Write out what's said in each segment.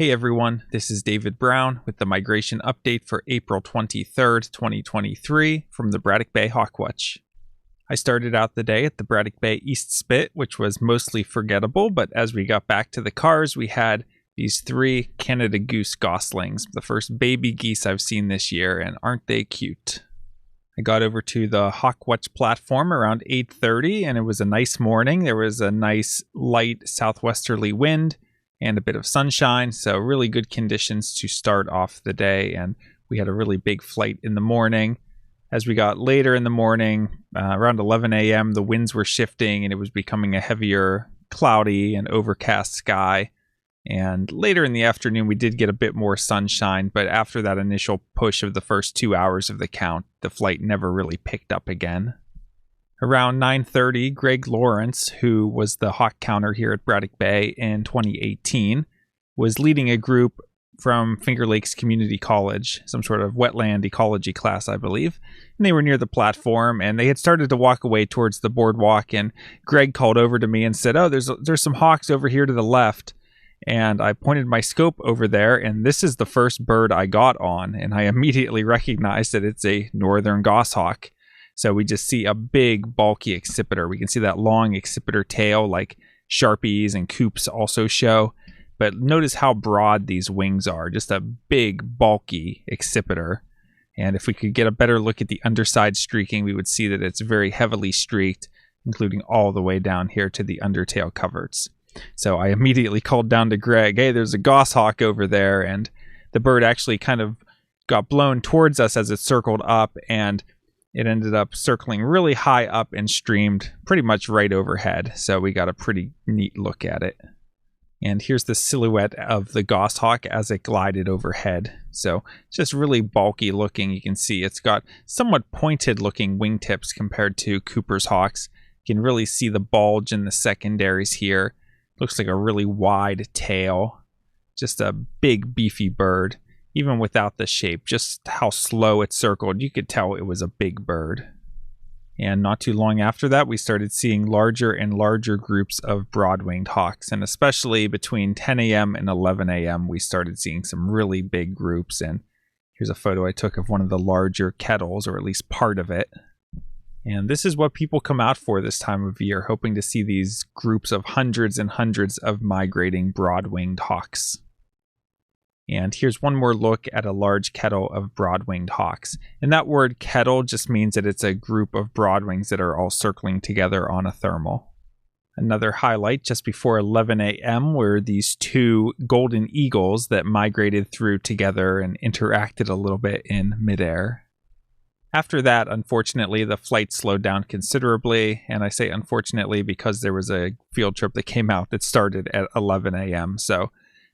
Hey everyone, this is David Brown with the migration update for April 23rd, 2023 from the Braddock Bay Hawk Watch. I started out the day at the Braddock Bay East Spit, which was mostly forgettable, but as we got back to the cars, we had these 3 Canada goose goslings, the first baby geese I've seen this year, and aren't they cute? I got over to the Hawk Watch platform around 8:30, and it was a nice morning. There was a nice light southwesterly wind and a bit of sunshine, so really good conditions to start off the day, and we had a really big flight in the morning. As we got later in the morning, around 11 a.m., the winds were shifting and it was becoming a heavier, cloudy and overcast sky. And later in the afternoon, we did get a bit more sunshine, but after that initial push of the first 2 hours of the count, the flight never really picked up again. Around 9:30, Greg Lawrence, who was the hawk counter here at Braddock Bay in 2018, was leading a group from Finger Lakes Community College, some sort of wetland ecology class, I believe. And they were near the platform, and they had started to walk away towards the boardwalk, and Greg called over to me and said, "Oh, there's some hawks over here to the left." And I pointed my scope over there, and this is the first bird I got on, and I immediately recognized that it's a northern goshawk. So we just see a big, bulky accipiter. We can see that long accipiter tail like Sharpies and Coops also show. But notice how broad these wings are. Just a big, bulky accipiter. And if we could get a better look at the underside streaking, we would see that it's very heavily streaked, including all the way down here to the undertail coverts. So I immediately called down to Greg, "Hey, there's a goshawk over there." And the bird actually kind of got blown towards us as it circled up, and it ended up circling really high up and streamed pretty much right overhead. So we got a pretty neat look at it. And here's the silhouette of the goshawk as it glided overhead. So just really bulky looking. You can see it's got somewhat pointed looking wingtips compared to Cooper's hawks. You can really see the bulge in the secondaries here. Looks like a really wide tail. Just a big beefy bird. Even without the shape, just how slow it circled, you could tell it was a big bird. And not too long after that, we started seeing larger and larger groups of broad-winged hawks. And especially between 10 a.m. and 11 a.m., we started seeing some really big groups. And here's a photo I took of one of the larger kettles, or at least part of it. And this is what people come out for this time of year, hoping to see these groups of hundreds and hundreds of migrating broad-winged hawks. And here's one more look at a large kettle of broad-winged hawks. And that word kettle just means that it's a group of broadwings that are all circling together on a thermal. Another highlight just before 11 a.m. were these 2 golden eagles that migrated through together and interacted a little bit in midair. After that, unfortunately, the flight slowed down considerably. And I say unfortunately because there was a field trip that came out that started at 11 a.m. So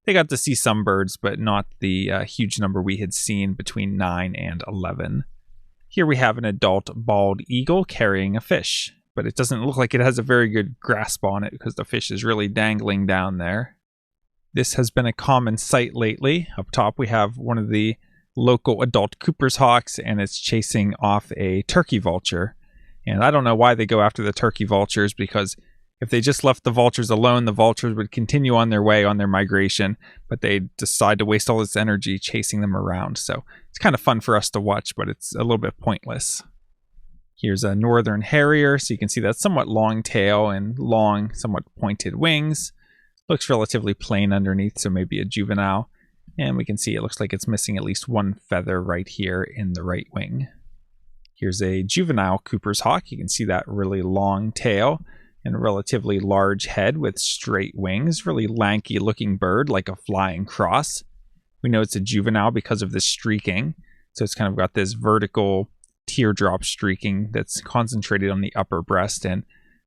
they got to see some birds, but not the huge number we had seen between 9 and 11. Here we have an adult bald eagle carrying a fish, but it doesn't look like it has a very good grasp on it because the fish is really dangling down there. This has been a common sight lately. Up top we have one of the local adult Cooper's hawks, and it's chasing off a turkey vulture. And I don't know why they go after the turkey vultures, because if they just left the vultures alone, the vultures would continue on their way on their migration, but they decide to waste all this energy chasing them around. So it's kind of fun for us to watch, but it's a little bit pointless. Here's a northern harrier, so you can see that somewhat long tail and long, somewhat pointed wings. Looks relatively plain underneath, so maybe a juvenile. And we can see it looks like it's missing at least one feather right here in the right wing. Here's a juvenile Cooper's hawk. You can see that really long tail and a relatively large head with straight wings. Really lanky looking bird, like a flying cross. We know it's a juvenile because of the streaking. So it's kind of got this vertical teardrop streaking that's concentrated on the upper breast. And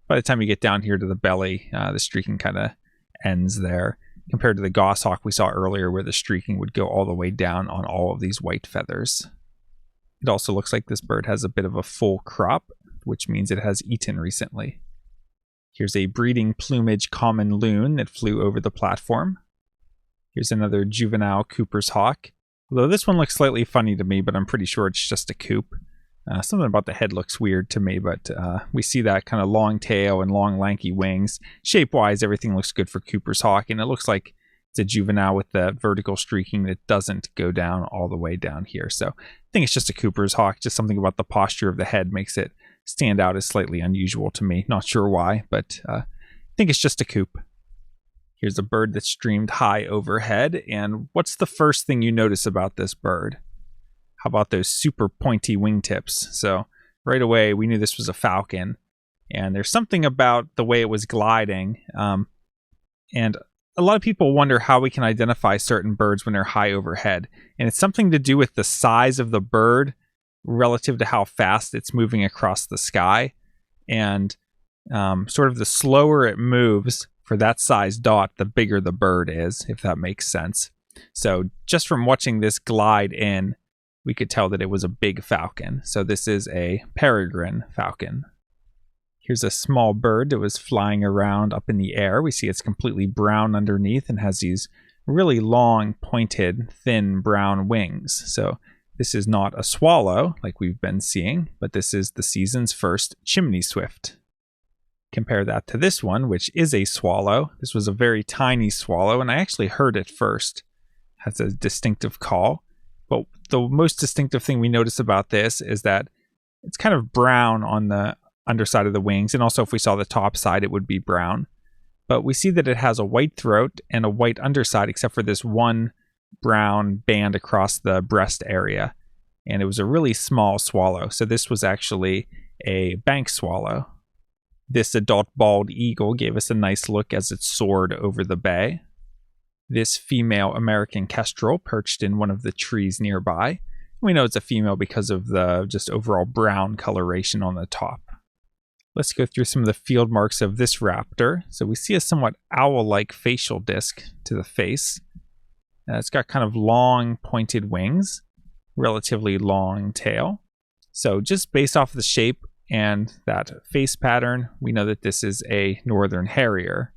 by the time you get down here to the belly, the streaking kind of ends there. Compared to the goshawk we saw earlier, where the streaking would go all the way down on all of these white feathers. It also looks like this bird has a bit of a full crop, which means it has eaten recently. Here's a breeding plumage common loon that flew over the platform. Here's another juvenile Cooper's hawk. Although this one looks slightly funny to me, but I'm pretty sure it's just a coop. Something about the head looks weird to me, but we see that kind of long tail and long lanky wings. Shape-wise, everything looks good for Cooper's hawk, and it looks like It's a juvenile with the vertical streaking that doesn't go down all the way down here. So I think it's just a Cooper's hawk. Just something about the posture of the head makes it stand out as slightly unusual to me. Not sure why, but I think it's just a coop. Here's a bird that streamed high overhead. And what's the first thing you notice about this bird? How about those super pointy wingtips? So right away, we knew this was a falcon. And there's something about the way it was gliding. And a lot of people wonder how we can identify certain birds when they're high overhead. And it's something to do with the size of the bird relative to how fast it's moving across the sky. And sort of the slower it moves for that size dot, the bigger the bird is, if that makes sense. So just from watching this glide in, we could tell that it was a big falcon. So this is a peregrine falcon. Here's a small bird that was flying around up in the air. We see it's completely brown underneath and has these really long, pointed, thin brown wings. So this is not a swallow like we've been seeing, but this is the season's first chimney swift. Compare that to this one, which is a swallow. This was a very tiny swallow, and I actually heard it first. It has a distinctive call. But the most distinctive thing we notice about this is that it's kind of brown on the underside of the wings, and also if we saw the top side, it would be brown. But we see that it has a white throat and a white underside, except for this one brown band across the breast area. And it was a really small swallow. So this was actually a bank swallow. This adult bald eagle gave us a nice look as it soared over the bay. This female American kestrel perched in one of the trees nearby. We know it's a female because of the just overall brown coloration on the top. Let's go through some of the field marks of this raptor. So we see a somewhat owl-like facial disc to the face. It's got kind of long pointed wings, relatively long tail. So just based off the shape and that face pattern, we know that this is a northern harrier.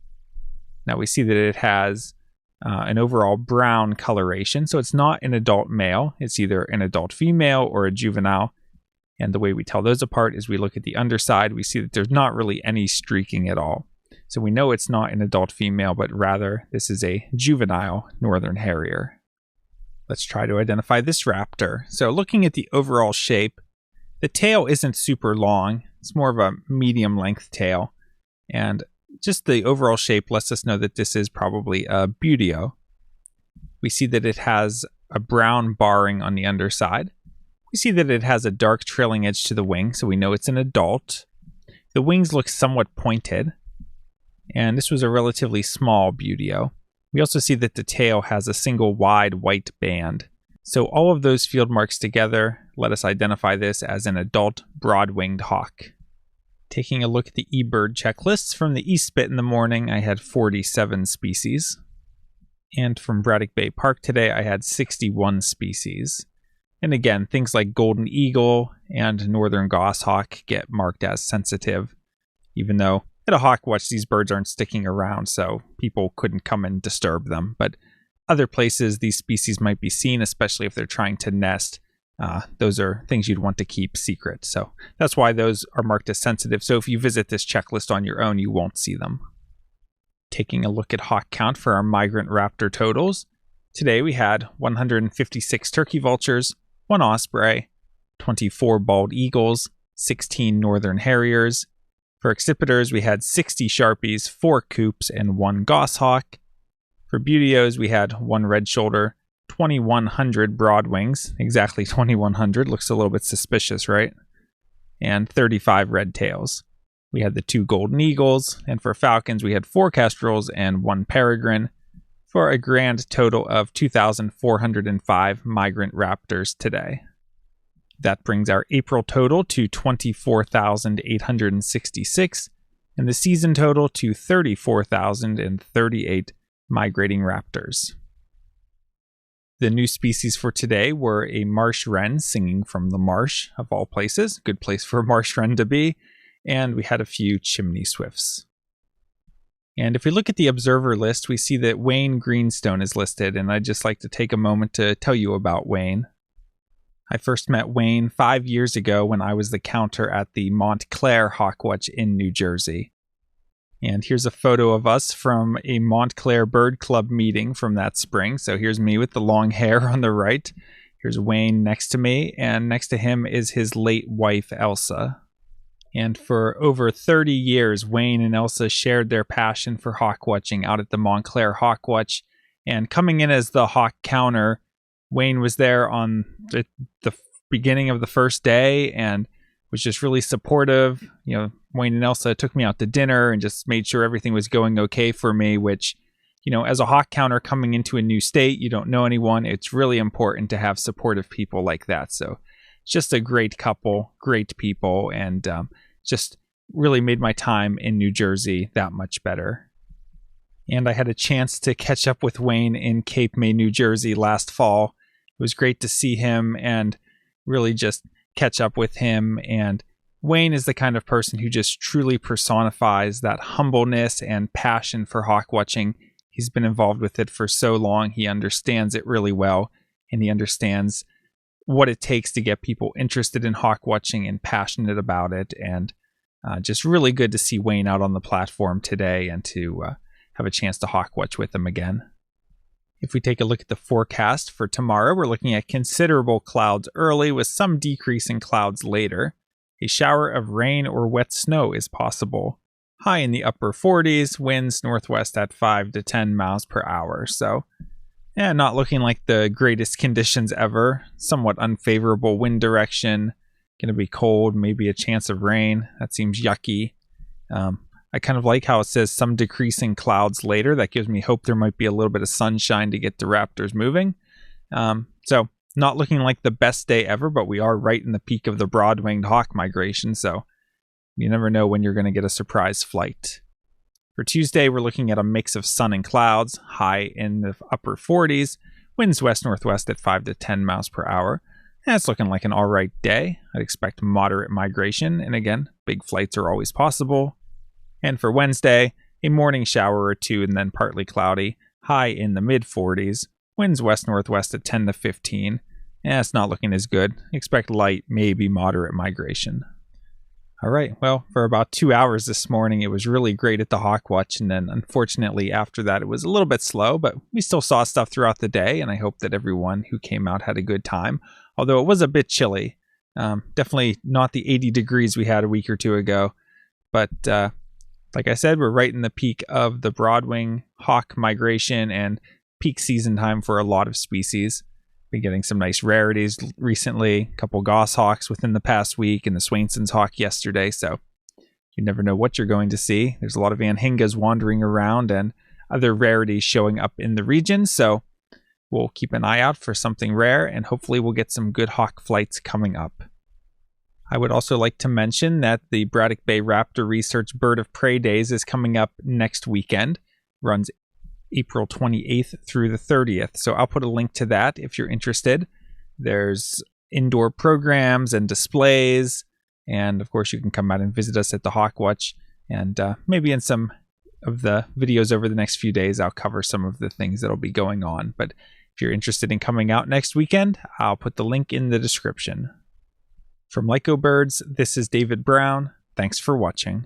Now we see that it has an overall brown coloration, so it's not an adult male. It's either an adult female or a juvenile. And the way we tell those apart is we look at the underside. We see that there's not really any streaking at all. So we know it's not an adult female, but rather this is a juvenile northern harrier. Let's try to identify this raptor. So looking at the overall shape, the tail isn't super long. It's more of a medium length tail. And just the overall shape lets us know that this is probably a buteo. We see that it has a brown barring on the underside. We see that it has a dark trailing edge to the wing, so we know it's an adult. The wings look somewhat pointed, and this was a relatively small buteo. We also see that the tail has a single wide white band. So all of those field marks together let us identify this as an adult broad-winged hawk. Taking a look at the eBird checklists, from the East Spit in the morning, I had 47 species. And from Braddock Bay Park today, I had 61 species. And again, things like golden eagle and northern goshawk get marked as sensitive, even though at a hawk watch, these birds aren't sticking around, so people couldn't come and disturb them. But other places, these species might be seen, especially if they're trying to nest. Those are things you'd want to keep secret. So that's why those are marked as sensitive. So if you visit this checklist on your own, you won't see them. Taking a look at hawk count for our migrant raptor totals. Today we had 156 turkey vultures, 1 osprey, 24 bald eagles, 16 northern harriers. For accipiters, we had 60 sharpies, 4 coops, and 1 goshawk. For buteos, we had 1 red shoulder, 2,100 broadwings, exactly 2,100, looks a little bit suspicious, right? And 35 red tails. We had the 2 golden eagles, and for falcons, we had 4 kestrels and 1 peregrine, for a grand total of 2,405 migrant raptors today. That brings our April total to 24,866, and the season total to 34,038 migrating raptors. The new species for today were a marsh wren singing from the marsh, of all places, good place for a marsh wren to be, and we had a few chimney swifts. And if we look at the observer list, we see that Wayne Greenstone is listed, and I'd just like to take a moment to tell you about Wayne. I first met Wayne 5 years ago when I was the counter at the Montclair Hawk Watch in New Jersey. And here's a photo of us from a Montclair Bird Club meeting from that spring. So here's me with the long hair on the right. Here's Wayne next to me, and next to him is his late wife, Elsa. And for over 30 years, Wayne and Elsa shared their passion for hawk watching out at the Montclair Hawk Watch. And coming in as the hawk counter, Wayne was there on the beginning of the first day and was just really supportive. You know, Wayne and Elsa took me out to dinner and just made sure everything was going okay for me, which, you know, as a hawk counter coming into a new state, you don't know anyone. It's really important to have supportive people like that. So it's just a great couple, great people, and just really made my time in New Jersey that much better. And I had a chance to catch up with Wayne in Cape May, New Jersey last fall. It was great to see him and really just catch up with him. And Wayne is the kind of person who just truly personifies that humbleness and passion for hawk watching. He's been involved with it for so long. He understands it really well, and he understands what it takes to get people interested in hawk watching and passionate about it. And just really good to see Wayne out on the platform today and to have a chance to hawk watch with him again. If we take a look at the forecast for tomorrow, we're looking at considerable clouds early with some decrease in clouds later. A shower of rain or wet snow is possible. High in the upper 40s, winds northwest at 5 to 10 miles per hour. So, yeah, not looking like the greatest conditions ever. Somewhat unfavorable wind direction. Going to be cold, maybe a chance of rain. That seems yucky. I kind of like how it says some decreasing clouds later. That gives me hope there might be a little bit of sunshine to get the Raptors moving. So not looking like the best day ever, but we are right in the peak of the broad-winged hawk migration, so you never know when you're going to get a surprise flight. For Tuesday, we're looking at a mix of sun and clouds, high in the upper 40s, winds west-northwest at 5 to 10 miles per hour. That's looking like an alright day. I'd expect moderate migration, and again, big flights are always possible. And for Wednesday, a morning shower or two and then partly cloudy, high in the mid-40s, winds west-northwest at 10 to 15. It's not looking as good. Expect light, maybe moderate migration. All right, well, for about 2 hours this morning, it was really great at the Hawk Watch, and then unfortunately after that, it was a little bit slow, but we still saw stuff throughout the day, and I hope that everyone who came out had a good time, although it was a bit chilly. Definitely not the 80 degrees we had a week or two ago, but like I said, we're right in the peak of the broadwing hawk migration and peak season time for a lot of species. Been getting some nice rarities recently, a couple goshawks within the past week, and the Swainson's hawk yesterday, so you never know what you're going to see. There's a lot of anhingas wandering around and other rarities showing up in the region, so we'll keep an eye out for something rare, and hopefully we'll get some good hawk flights coming up. I would also like to mention that the Braddock Bay Raptor Research Bird of Prey Days is coming up next weekend. Runs April 28th through the 30th. So I'll put a link to that if you're interested. There's indoor programs and displays. And of course, you can come out and visit us at the Hawk Watch. And maybe in some of the videos over the next few days, I'll cover some of the things that'll be going on. But if you're interested in coming out next weekend, I'll put the link in the description. From Lyco Birds, this is David Brown. Thanks for watching.